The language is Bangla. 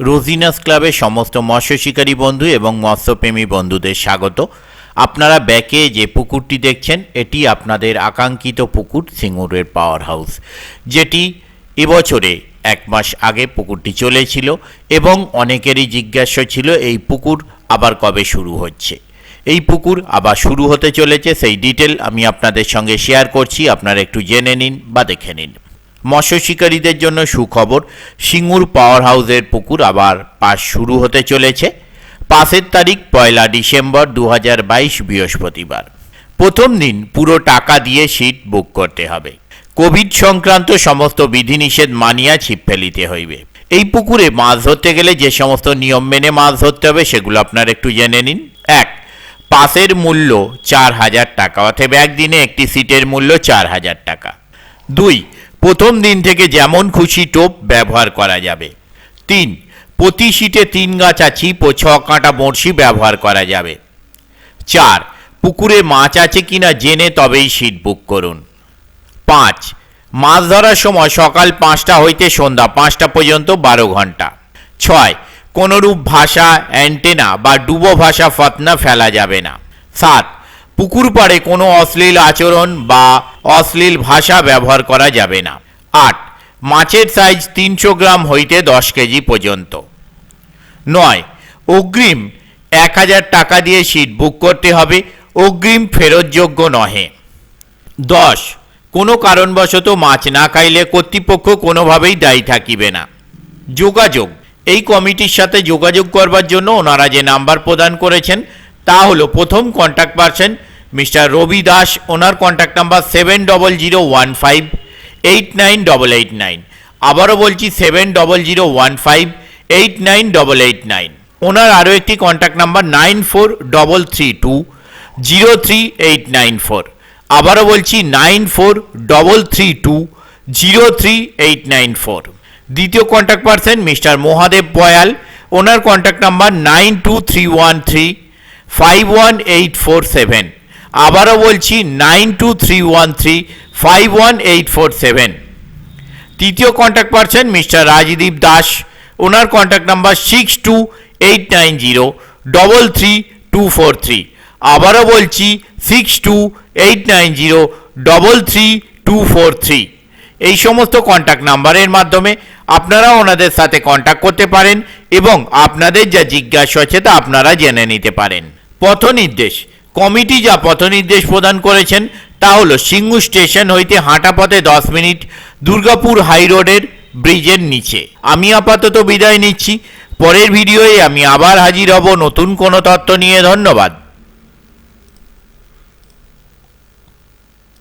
রোজিনাস ক্লাবের সমস্ত মৎস্য শিকারী বন্ধু এবং মৎস্যপ্রেমী বন্ধুদের স্বাগত। আপনারা ব্যাকে যে পুকুরটি দেখছেন এটি আপনাদের আকাঙ্ক্ষিত পুকুর সিঙ্গুরের পাওয়ার হাউস, যেটি এবছরে 1 মাস আগে পুকুরটি চলেছিল এবং অনেকেরই জিজ্ঞাসা ছিল এই পুকুর আবার কবে শুরু হচ্ছে। এই পুকুর আবার শুরু হতে চলেছে, সেই ডিটেল আমি আপনাদের সঙ্গে শেয়ার করছি, আপনারা একটু জেনে নিন বা দেখে নিন। মৎস্য শিকারীদের জন্য সুখবর, সিঙ্গুর পাওয়ার হাউসের পুকুর আবার পাস শুরু হতে চলেছে। পাসের তারিখ 1 ডিসেম্বর 2022 বৃহস্পতিবার। প্রথম দিন পুরো টাকা দিয়ে সিট বুক করতে হবে। কোভিড সংক্রান্ত সমস্ত বিধিনিষেধ মানিয়া ছিপ ফেলিতে হইবে। এই পুকুরে মাছ ধরতে গেলে যে সমস্ত নিয়ম মেনে মাছ ধরতে হবে সেগুলো আপনারা একটু জেনে নিন। 1. পাসের মূল্য 4000 টাকা, অর্থাৎ একদিনে একটি সিটের মূল্য 4000 টাকা। 2. প্রথম দিন থেকে যেমন খুশি টোপ ব্যবহার করা যাবে। 3. প্রতি সিটে 3 গাছা ছিপ ও 6 কাঁটা বড়শি ব্যবহার করা যাবে। 4. পুকুরে মাছ আছে কিনা জেনে তবেই সিট বুক করুন। 5. মাছ ধরার সময় সকাল 5টা হইতে সন্ধ্যা 5টা পর্যন্ত 12 ঘন্টা। 6. কোনোরূপ ভাষা, অ্যান্টেনা বা ডুবো ভাষা ফাতনা ফেলা যাবে না। 7. পুকুর পাড়ে কোনো অশ্লীল আচরণ বা অশ্লীল ভাষা ব্যবহার করা যাবে না। 8. মাছের সাইজ 300 গ্রাম হইতে 10 কেজি পর্যন্ত। 9. অগ্রিম 1000 টাকা দিয়ে সিট বুক করতে হবে, অগ্রিম ফেরতযোগ্য নহে। 10. কোনো কারণবশত মাছ না খাইলে কর্তৃপক্ষ কোনোভাবেই দায়ী থাকিবে না। যোগাযোগ, এই কমিটির সাথে যোগাযোগ করবার জন্য ওনারা যে নাম্বার প্রদান করেছেন তা হলো, প্রথম কন্ট্যাক্ট পারসন মিস্টার রবি দাস, ওনার কন্ট্যাক্ট নাম্বার 7001589889। আবারও বলছি 7001589889। ওনার আরও একটি কন্ট্যাক্ট নাম্বার 9433203894। আবারও বলছি 9433203894। দ্বিতীয় contact person mister Mahadev Bayal, ওনার কন্ট্যাক্ট নাম্বার 9231351847। আবারও বলছি 9231351847। তৃতীয় contact person mister Rajdeep Das, ওনার কন্ট্যাক্ট নাম্বার 6289033243। আবারও বলছি 6289033243। এই সমস্ত কন্ট্যাক্ট নাম্বারের মাধ্যমে আপনারা ওনাদের সাথে কন্ট্যাক্ট করতে পারেন এবং আপনাদের যা জিজ্ঞাসা আছে তা আপনারা জেনে নিতে পারেন। পথনির্দেশ, কমিটি যা পথনির্দেশ প্রদান করেছেন তা হলো, সিঙ্গুর স্টেশন হইতে হাঁটা পথে 10 মিনিট, দুর্গাপুর হাই রোডের ব্রিজের নিচে। আমি আপাতত বিদায় নিচ্ছি। পরের ভিডিওয়ে আমি আবার হাজির হব নতুন কোনো তথ্য নিয়ে। ধন্যবাদ।